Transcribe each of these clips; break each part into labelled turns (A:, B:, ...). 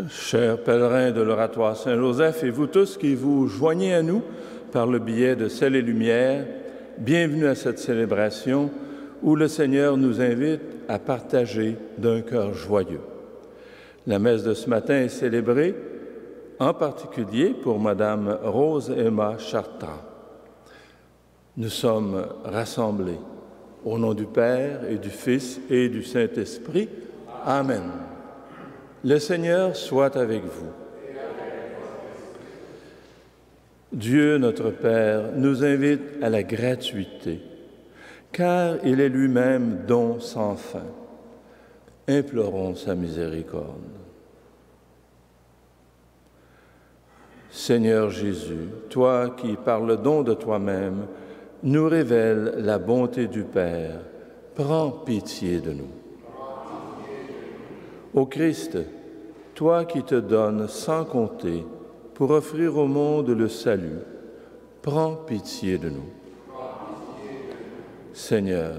A: Chers pèlerins de l'Oratoire Saint-Joseph et vous tous qui vous joignez à nous par le biais de Sel et Lumière, bienvenue à cette célébration où le Seigneur nous invite à partager d'un cœur joyeux. La messe de ce matin est célébrée en particulier pour Madame Rose Emma Chartrand. Nous sommes rassemblés au nom du Père et du Fils et du Saint-Esprit. Amen. Le Seigneur soit avec vous. Dieu, notre Père, nous invite à la gratuité, car il est lui-même don sans fin. Implorons sa miséricorde. Seigneur Jésus, toi qui, par le don de toi-même, nous révèles la bonté du Père, prends pitié de nous. Ô Christ, toi qui te donnes sans compter pour offrir au monde le salut, prends pitié de nous. Seigneur,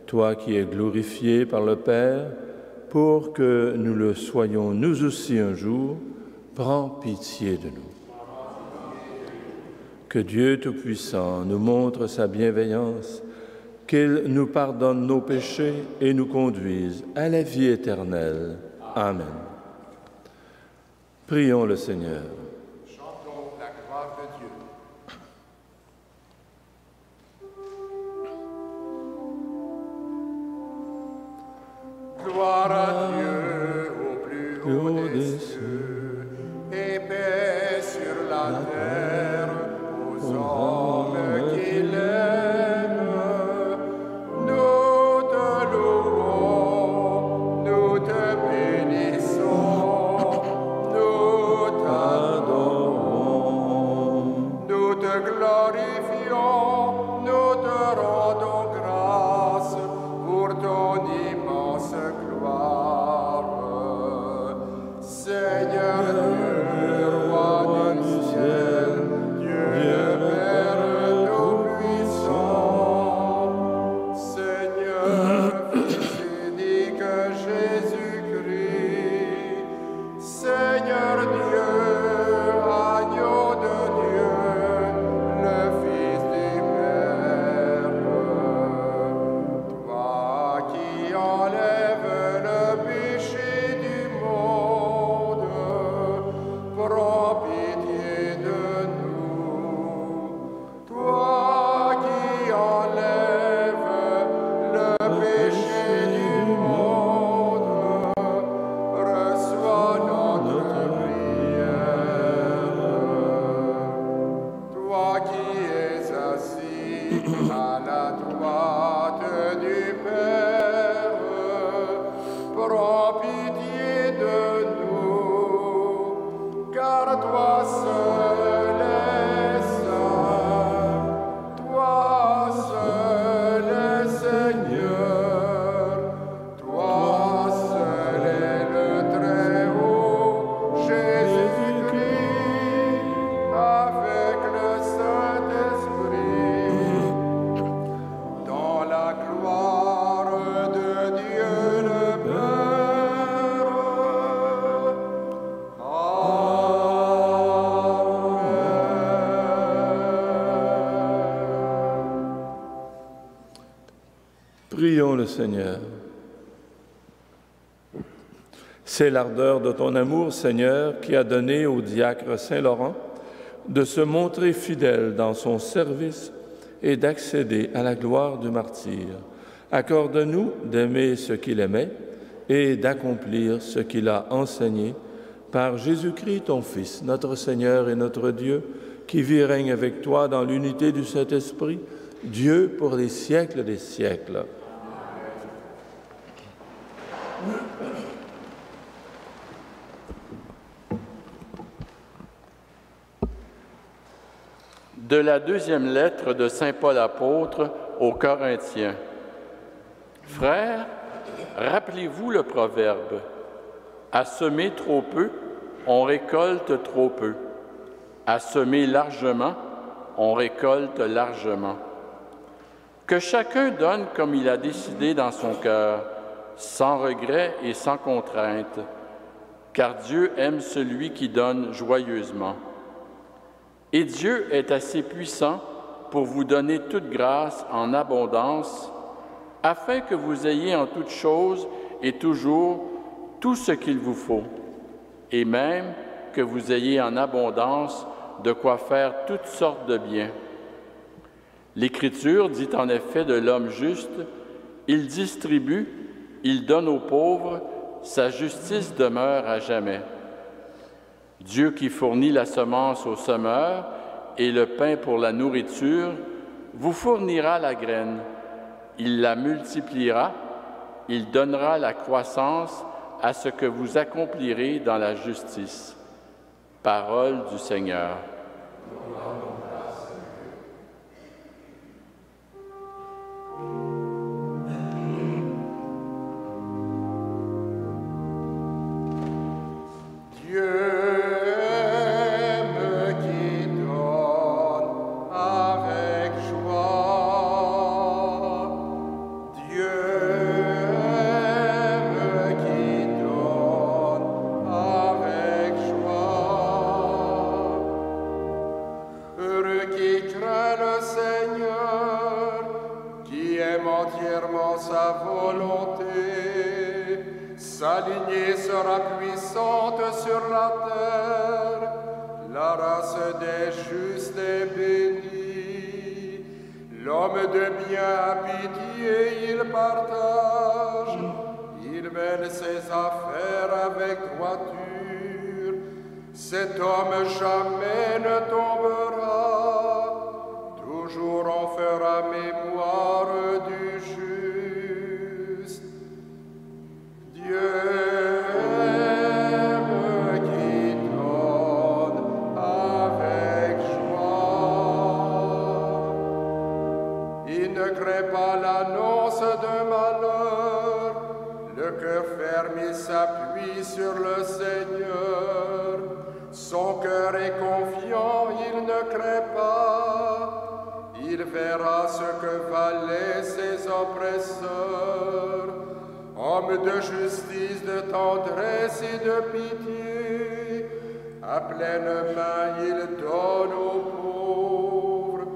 A: toi qui es glorifié par le Père, pour que nous le soyons nous aussi un jour, prends pitié de nous. Que Dieu Tout-Puissant nous montre sa bienveillance, qu'il nous pardonne nos péchés et nous conduise à la vie éternelle. Amen. Prions le Seigneur.
B: Chantons la gloire de Dieu. Gloire à Dieu au plus haut des cieux, et paix sur la terre aux hommes qui l'aiment. Nous te louons, nous te bénissons, nous t'adorons, nous te glorifions, nous te rendons grâce pour ton immense gloire. Seigneur Dieu, roi du ciel, Dieu Père tout-puissant, Seigneur Fils unique Jésus-Christ, Seigneur Dieu, agneau de Dieu, le Fils du Père, toi qui enlèves le péché du monde, prends pitié de nous. Toi qui enlèves le péché du monde, reçois notre prière. Toi qui es assis à la droite du Père, prends pitié de nous, car toi seul es saint, toi seul es Seigneur, toi seul est le Très-Haut, Jésus-Christ, avec le Saint-Esprit, dans la gloire de Dieu le Père.
A: Prions le Seigneur. C'est l'ardeur de ton amour, Seigneur, qui a donné au diacre Saint-Laurent de se montrer fidèle dans son service et d'accéder à la gloire du martyr. Accorde-nous d'aimer ce qu'il aimait et d'accomplir ce qu'il a enseigné par Jésus-Christ, ton Fils, notre Seigneur et notre Dieu, qui vit et règne avec toi dans l'unité du Saint-Esprit, Dieu pour les siècles des siècles.
C: De la deuxième lettre de saint Paul apôtre aux Corinthiens. Frères, rappelez-vous le proverbe « À semer trop peu, on récolte trop peu. À semer largement, on récolte largement. » Que chacun donne comme il a décidé dans son cœur, sans regret et sans contrainte, car Dieu aime celui qui donne joyeusement. Et Dieu est assez puissant pour vous donner toute grâce en abondance, afin que vous ayez en toutes choses et toujours tout ce qu'il vous faut, et même que vous ayez en abondance de quoi faire toutes sortes de biens. L'Écriture dit en effet de l'homme juste, « Il distribue, il donne aux pauvres, sa justice demeure à jamais. » Dieu qui fournit la semence au semeur et le pain pour la nourriture, vous fournira la graine, il la multipliera, il donnera la croissance à ce que vous accomplirez dans la justice. Parole du Seigneur.
B: Lignée sera puissante sur la terre, la race des justes est bénie. L'homme de bien a pitié, il partage, il mène ses affaires avec droiture. Cet homme jamais ne tombera, toujours on fera mémoire du juste. Dieu de malheur, le cœur ferme, il s'appuie sur le Seigneur. Son cœur est confiant, il ne craint pas. Il verra ce que valaient ses oppresseurs. Homme de justice, de tendresse et de pitié, à pleine main il donne aux pauvres.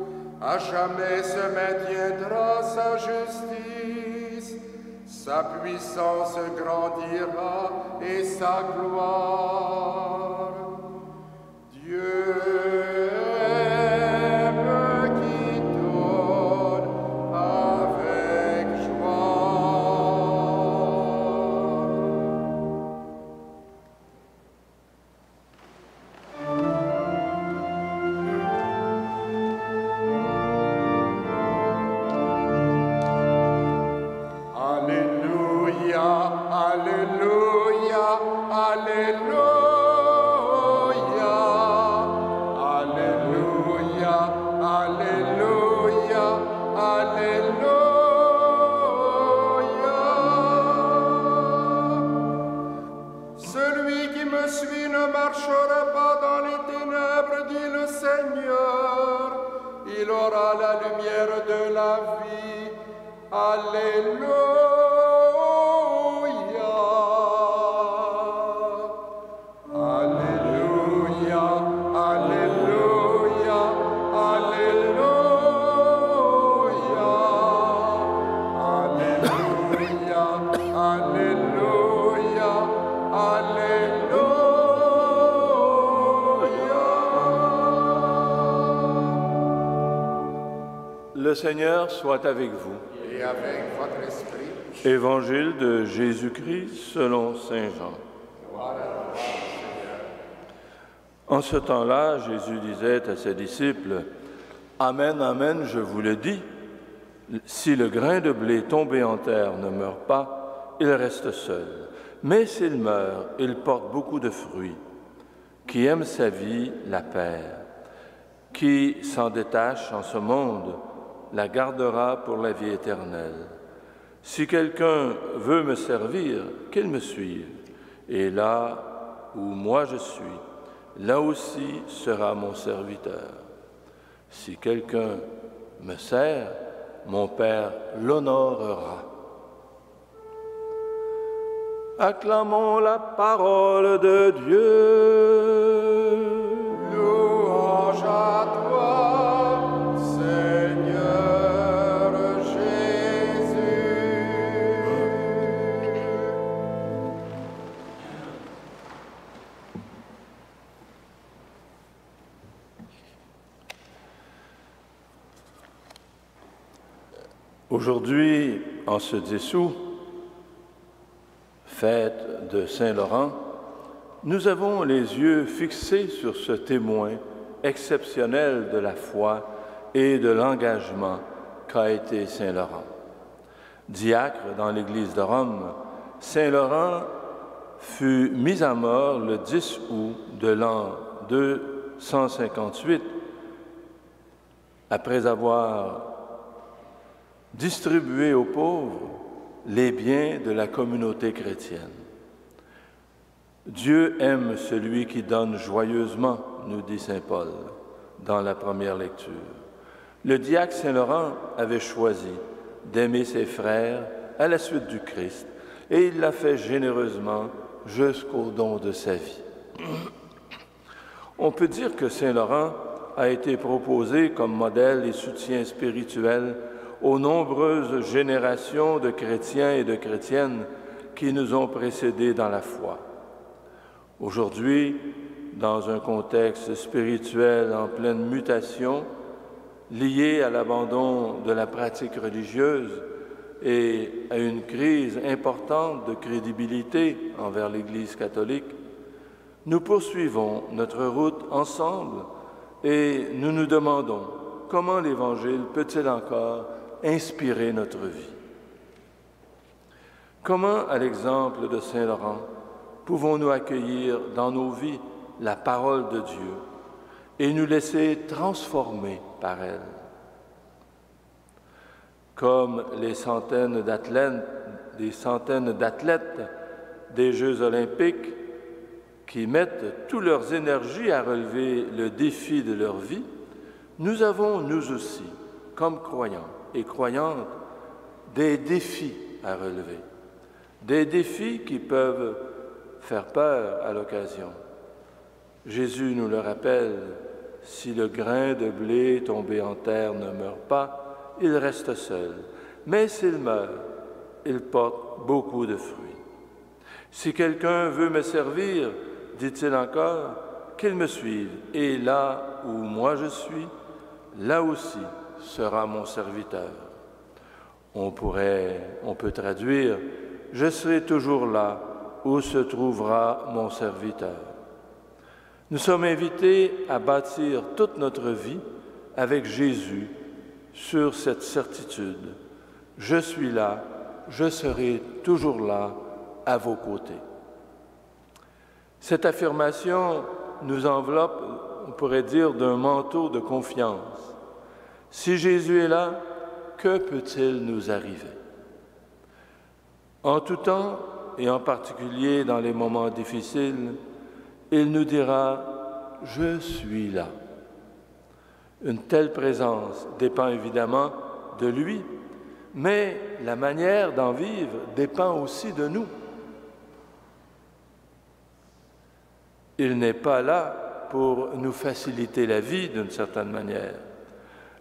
B: À jamais se maintiendra sa justice, sa puissance grandira et sa gloire. Dieu aime qui donne avec joie. Il aura la lumière de la vie. Alléluia. Alléluia. Alléluia. Alléluia. Alléluia. Alléluia. Alléluia.
A: Le Seigneur soit avec vous.
B: Et avec votre esprit.
A: Évangile de Jésus-Christ selon saint Jean. En ce temps-là, Jésus disait à ses disciples, « Amen, amen, je vous le dis, si le grain de blé tombé en terre ne meurt pas, il reste seul. Mais s'il meurt, il porte beaucoup de fruits. Qui aime sa vie la perd. Qui s'en détache en ce monde la gardera pour la vie éternelle. Si quelqu'un veut me servir, qu'il me suive. Et là où moi je suis, là aussi sera mon serviteur. Si quelqu'un me sert, mon Père l'honorera. » Acclamons la parole de Dieu.
B: Louange à toi, Seigneur Jésus.
A: Aujourd'hui, en ce 10 août, fête de Saint-Laurent, nous avons les yeux fixés sur ce témoin exceptionnel de la foi et de l'engagement qu'a été Saint-Laurent. Diacre dans l'Église de Rome, Saint-Laurent fut mis à mort le 10 août de l'an 258 après avoir distribué aux pauvres les biens de la communauté chrétienne. Dieu aime celui qui donne joyeusement, nous dit saint Paul dans la première lecture. Le diacre Saint-Laurent avait choisi d'aimer ses frères à la suite du Christ, et il l'a fait généreusement jusqu'au don de sa vie. On peut dire que Saint-Laurent a été proposé comme modèle et soutien spirituel aux nombreuses générations de chrétiens et de chrétiennes qui nous ont précédés dans la foi. Aujourd'hui, dans un contexte spirituel en pleine mutation, lié à l'abandon de la pratique religieuse et à une crise importante de crédibilité envers l'Église catholique, nous poursuivons notre route ensemble et nous nous demandons comment l'Évangile peut-il encore inspirer notre vie. Comment, à l'exemple de Saint Laurent, pouvons-nous accueillir dans nos vies la parole de Dieu et nous laisser transformer par elle? Comme des centaines d'athlètes des Jeux olympiques qui mettent toutes leurs énergies à relever le défi de leur vie, nous avons, nous aussi, comme croyants et croyantes, des défis à relever, des défis qui peuvent faire peur à l'occasion. Jésus nous le rappelle, si le grain de blé tombé en terre ne meurt pas, il reste seul, mais s'il meurt, il porte beaucoup de fruits. Si quelqu'un veut me servir, dit-il encore, qu'il me suive, et là où moi je suis, là aussi sera mon serviteur. On peut traduire, je serai toujours là où se trouvera mon serviteur. Nous sommes invités à bâtir toute notre vie avec Jésus sur cette certitude. Je suis là, je serai toujours là à vos côtés. Cette affirmation nous enveloppe, on pourrait dire, d'un manteau de confiance. Si Jésus est là, que peut-il nous arriver? En tout temps, et en particulier dans les moments difficiles, il nous dira « Je suis là ». Une telle présence dépend évidemment de lui, mais la manière d'en vivre dépend aussi de nous. Il n'est pas là pour nous faciliter la vie d'une certaine manière.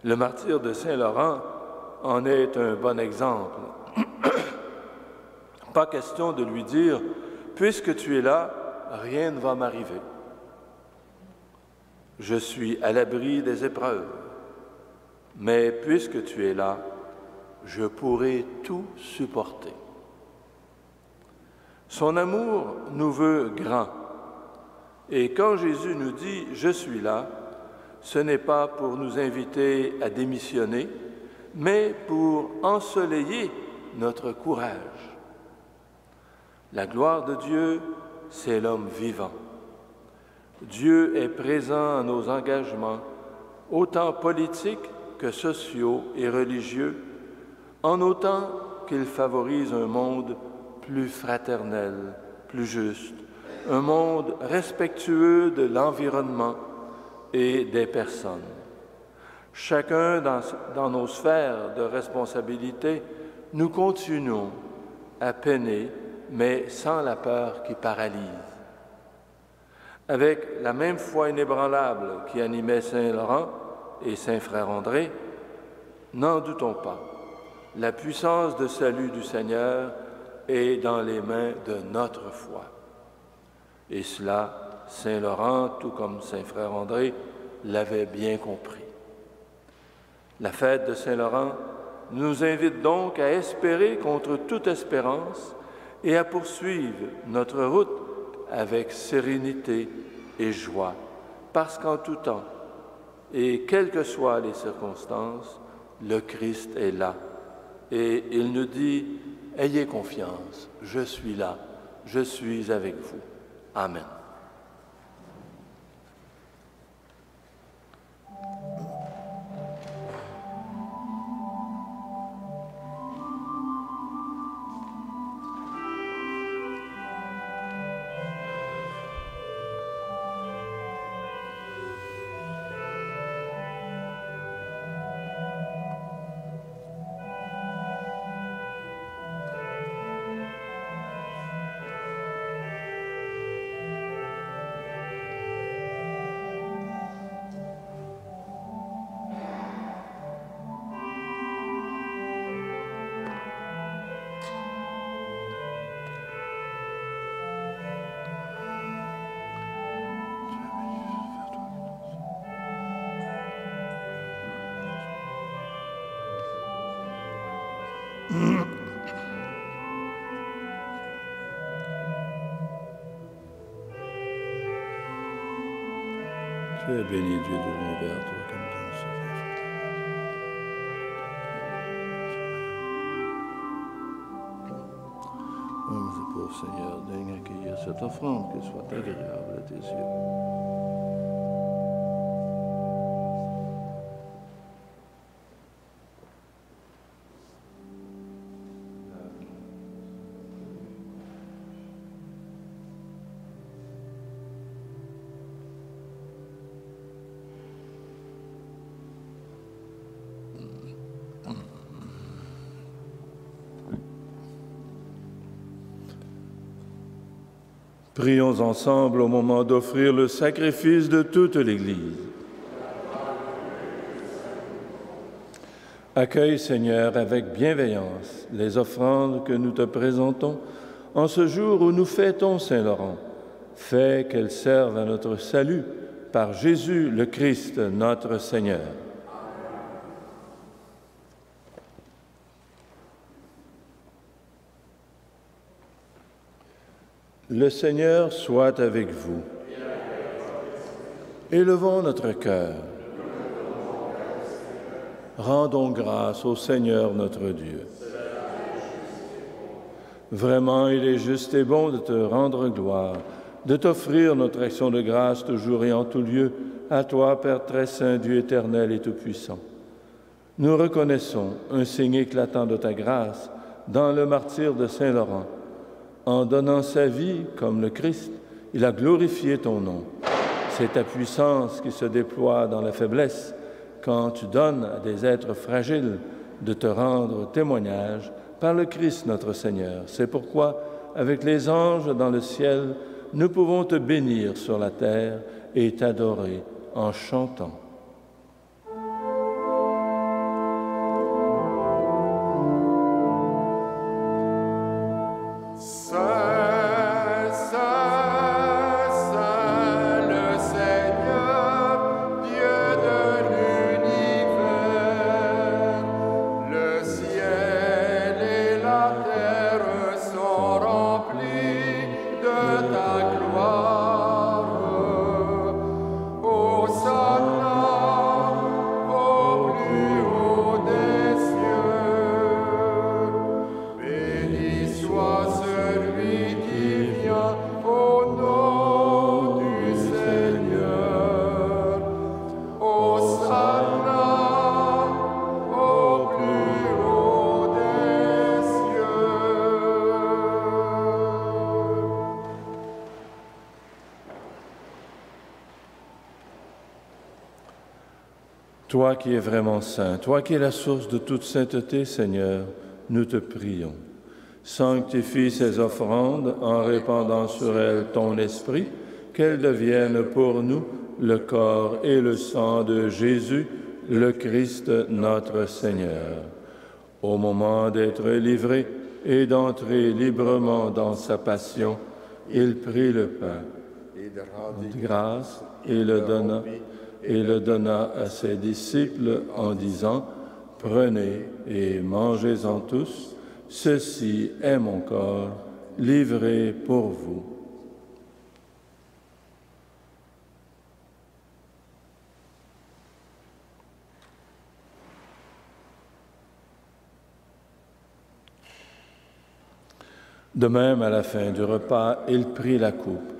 A: Le martyre de Saint-Laurent en est un bon exemple. Pas question de lui dire « Puisque tu es là, rien ne va m'arriver. Je suis à l'abri des épreuves, mais puisque tu es là, je pourrai tout supporter. » Son amour nous veut grands. Et quand Jésus nous dit « Je suis là », ce n'est pas pour nous inviter à démissionner, mais pour ensoleiller notre courage. La gloire de Dieu, c'est l'homme vivant. Dieu est présent à nos engagements, autant politiques que sociaux et religieux, en autant qu'il favorise un monde plus fraternel, plus juste, un monde respectueux de l'environnement et des personnes. Chacun dans nos sphères de responsabilité, nous continuons à peiner mais sans la peur qui paralyse. Avec la même foi inébranlable qui animait Saint Laurent et Saint Frère André, n'en doutons pas, la puissance de salut du Seigneur est dans les mains de notre foi. Et cela, Saint Laurent, tout comme Saint Frère André, l'avait bien compris. La fête de Saint Laurent nous invite donc à espérer contre toute espérance et à poursuivre notre route avec sérénité et joie, parce qu'en tout temps, et quelles que soient les circonstances, le Christ est là. Et il nous dit, « Ayez confiance, je suis là, je suis avec vous. » Amen. Tu es béni, Dieu de l'univers, toi qui me donnes ce vivre. Homme et pauvre Seigneur, daigne accueillir cette offrande, qu'elle soit agréable à tes yeux. Prions ensemble au moment d'offrir le sacrifice de toute l'Église. Accueille, Seigneur, avec bienveillance les offrandes que nous te présentons en ce jour où nous fêtons Saint-Laurent. Fais qu'elles servent à notre salut par Jésus le Christ, notre Seigneur. Le Seigneur soit avec vous. Élevons notre cœur. Rendons grâce au Seigneur notre Dieu. Vraiment, il est juste et bon de te rendre gloire, de t'offrir notre action de grâce toujours et en tout lieu, à toi, Père très saint, Dieu éternel et tout-puissant. Nous reconnaissons un signe éclatant de ta grâce dans le martyre de Saint Laurent. En donnant sa vie comme le Christ, il a glorifié ton nom. C'est ta puissance qui se déploie dans la faiblesse quand tu donnes à des êtres fragiles de te rendre témoignage par le Christ notre Seigneur. C'est pourquoi, avec les anges dans le ciel, nous pouvons te bénir sur la terre et t'adorer en chantant. Toi qui es vraiment saint, toi qui es la source de toute sainteté, Seigneur, nous te prions. Sanctifie ces offrandes en répandant sur elles ton esprit, qu'elles deviennent pour nous le corps et le sang de Jésus, le Christ notre Seigneur. Au moment d'être livré et d'entrer librement dans sa passion, il prit le pain, de grâce, et le donna à ses disciples en disant, « Prenez et mangez-en tous, ceci est mon corps, livré pour vous. » De même, à la fin du repas, il prit la coupe.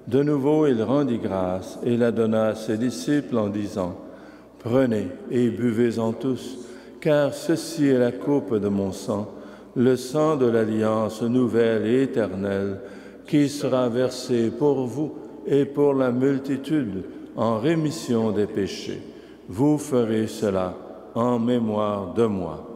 A: De nouveau, il rendit grâce et la donna à ses disciples en disant, « Prenez et buvez-en tous, car ceci est la coupe de mon sang, le sang de l'alliance nouvelle et éternelle, qui sera versé pour vous et pour la multitude en rémission des péchés. Vous ferez cela en mémoire de moi. »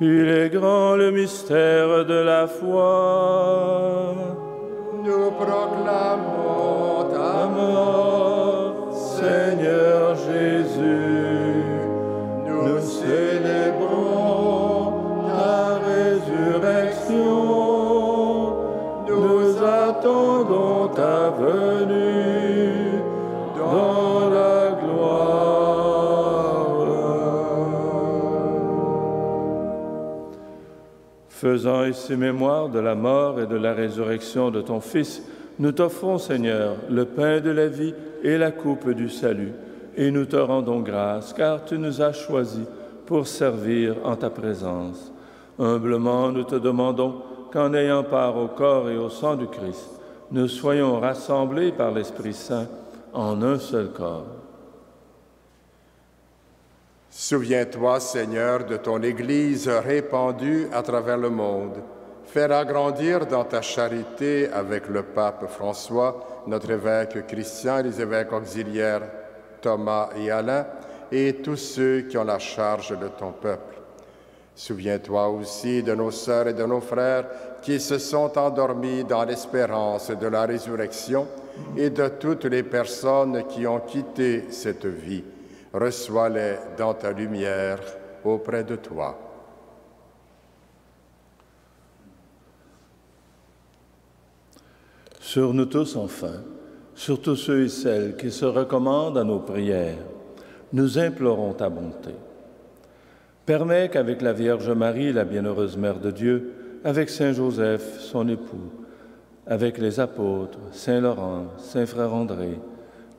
A: Il est grand le mystère de la foi.
B: Nous proclamons ta
A: mort, Seigneur Jésus. Nous célébrons ta résurrection. Nous attendons ta venue dans la gloire. Faisant ici mémoire de la mort et de la résurrection de ton Fils, nous t'offrons, Seigneur, le pain de la vie et la coupe du salut, et nous te rendons grâce, car tu nous as choisis pour servir en ta présence. Humblement, nous te demandons qu'en ayant part au corps et au sang du Christ, nous soyons rassemblés par l'Esprit Saint en un seul corps.
B: Souviens-toi, Seigneur, de ton Église répandue à travers le monde. Fais-la grandir dans ta charité avec le pape François, notre évêque Christian, les évêques auxiliaires Thomas et Alain, et tous ceux qui ont la charge de ton peuple. Souviens-toi aussi de nos sœurs et de nos frères qui se sont endormis dans l'espérance de la résurrection et de toutes les personnes qui ont quitté cette vie. Reçois-les dans ta lumière auprès de toi.
A: Sur nous tous, enfin, sur tous ceux et celles qui se recommandent à nos prières, nous implorons ta bonté. Permets qu'avec la Vierge Marie, la bienheureuse Mère de Dieu, avec Saint Joseph, son époux, avec les apôtres, Saint Laurent, Saint Frère André,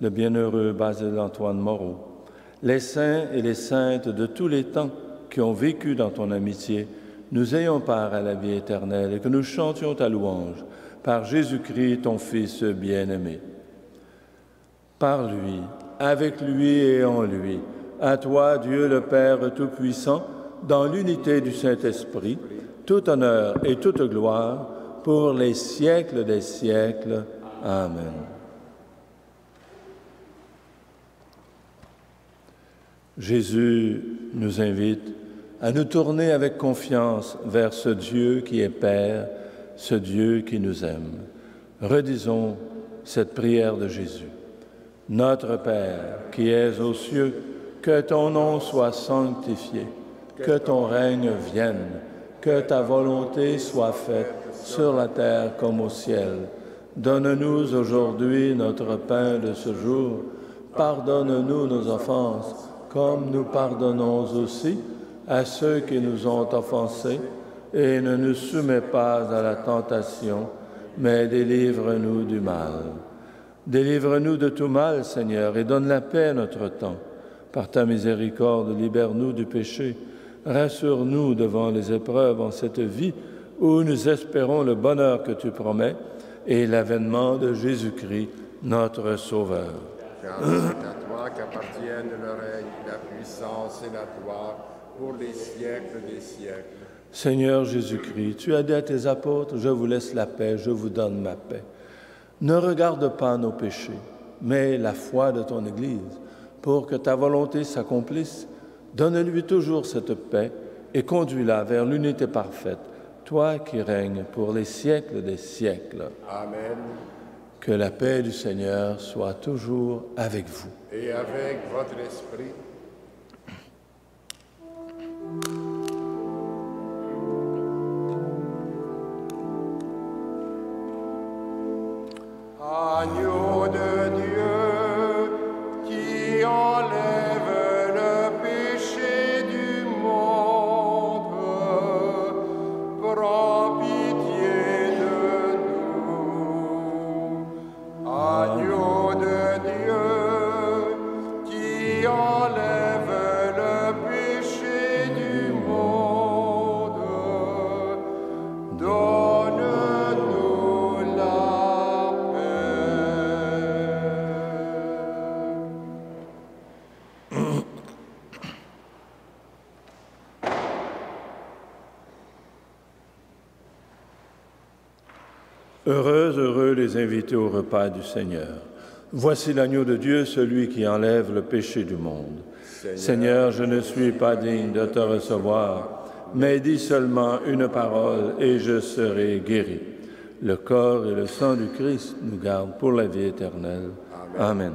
A: le bienheureux Basile Antoine Moreau, les saints et les saintes de tous les temps qui ont vécu dans ton amitié, nous ayons part à la vie éternelle et que nous chantions ta louange par Jésus-Christ, ton Fils bien-aimé. Par lui, avec lui et en lui, à toi, Dieu le Père Tout-Puissant, dans l'unité du Saint-Esprit, tout honneur et toute gloire pour les siècles des siècles. Amen. Jésus nous invite à nous tourner avec confiance vers ce Dieu qui est Père, ce Dieu qui nous aime. Redisons cette prière de Jésus. Notre Père, qui es aux cieux, que ton nom soit sanctifié, que ton règne vienne, que ta volonté soit faite sur la terre comme au ciel. Donne-nous aujourd'hui notre pain de ce jour. Pardonne-nous nos offenses, comme nous pardonnons aussi à ceux qui nous ont offensés, et ne nous soumets pas à la tentation, mais délivre-nous du mal. Délivre-nous de tout mal, Seigneur, et donne la paix à notre temps. Par ta miséricorde, libère-nous du péché. Rassure-nous devant les épreuves en cette vie où nous espérons le bonheur que tu promets et l'avènement de Jésus-Christ, notre Sauveur.
B: Car c'est à toi qu'appartiennent le règne, la puissance et la gloire pour les siècles des siècles.
A: Seigneur Jésus-Christ, tu as dit à tes apôtres, je vous laisse la paix, je vous donne ma paix. Ne regarde pas nos péchés, mais la foi de ton Église, pour que ta volonté s'accomplisse. Donne-lui toujours cette paix et conduis-la vers l'unité parfaite, toi qui règnes pour les siècles des siècles.
B: Amen.
A: Que la paix du Seigneur soit toujours avec vous.
B: Et avec votre esprit. Agneau de Dieu qui enlève le péché du monde, prends pitié de nous. Agneau de Dieu qui enlève le péché du monde, donne-nous la paix.
A: Heureux les invités au repas du Seigneur. Voici l'agneau de Dieu, celui qui enlève le péché du monde. Seigneur, je ne suis pas digne de te recevoir, mais dis seulement une parole et je serai guéri. Le corps et le sang du Christ nous gardent pour la vie éternelle. Amen.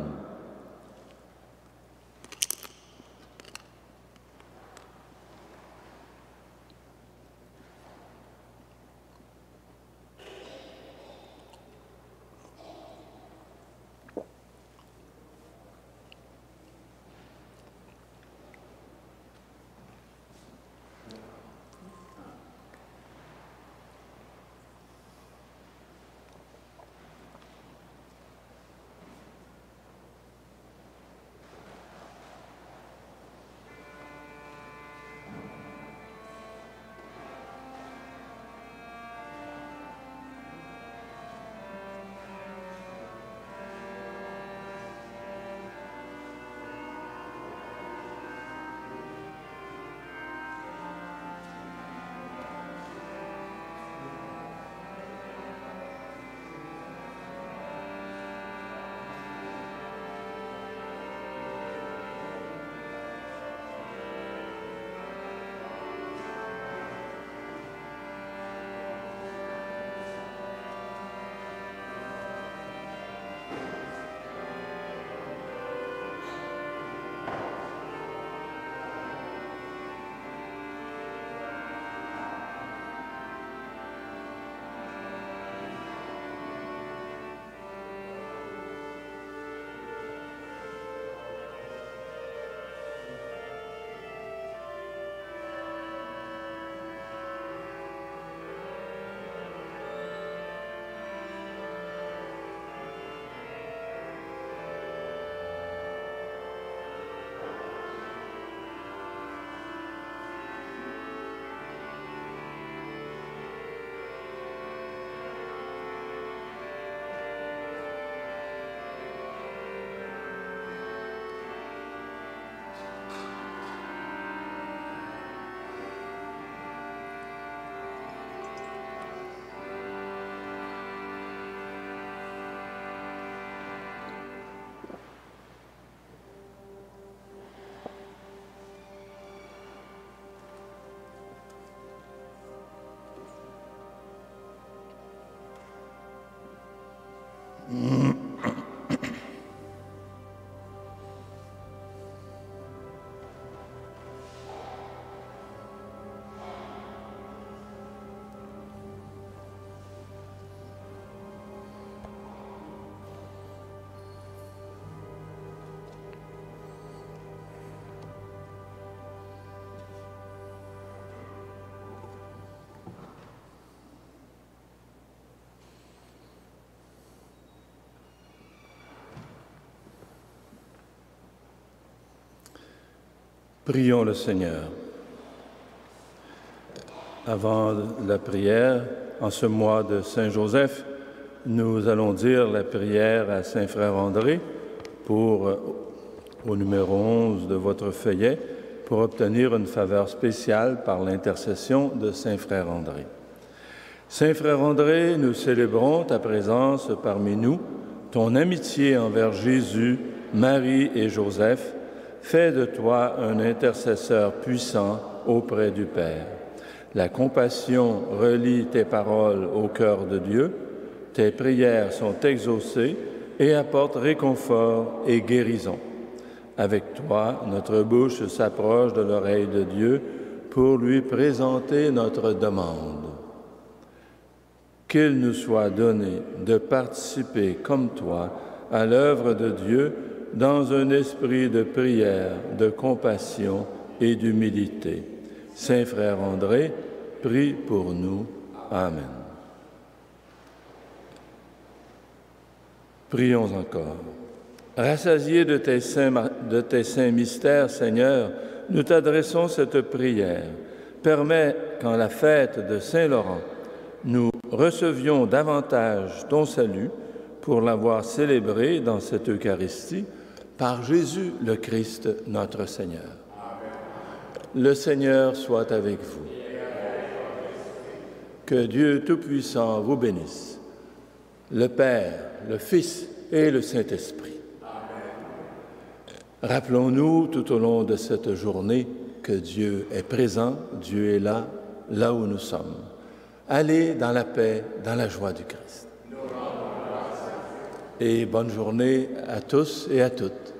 A: Prions le Seigneur. Avant la prière, en ce mois de Saint-Joseph, nous allons dire la prière à Saint-Frère André au numéro 11 de votre feuillet, pour obtenir une faveur spéciale par l'intercession de Saint Frère André. Saint Frère André, nous célébrons ta présence parmi nous, ton amitié envers Jésus, Marie et Joseph. Fais de toi un intercesseur puissant auprès du Père. La compassion relie tes paroles au cœur de Dieu, tes prières sont exaucées et apportent réconfort et guérison. Avec toi, notre bouche s'approche de l'oreille de Dieu pour lui présenter notre demande. Qu'il nous soit donné de participer comme toi à l'œuvre de Dieu dans un esprit de prière, de compassion et d'humilité. Saint Frère André, prie pour nous. Amen. Prions encore. Rassasiés de tes saints mystères, Seigneur, nous t'adressons cette prière. Permets qu'en la fête de Saint-Laurent, nous recevions davantage ton salut pour l'avoir célébré dans cette Eucharistie par Jésus le Christ, notre Seigneur. Amen. Le Seigneur soit avec vous. Que Dieu Tout-Puissant vous bénisse, le Père, le Fils et le Saint-Esprit. Rappelons-nous tout au long de cette journée que Dieu est présent, Dieu est là, là où nous sommes. Allez dans la paix, dans la joie du Christ. Et bonne journée à tous et à toutes.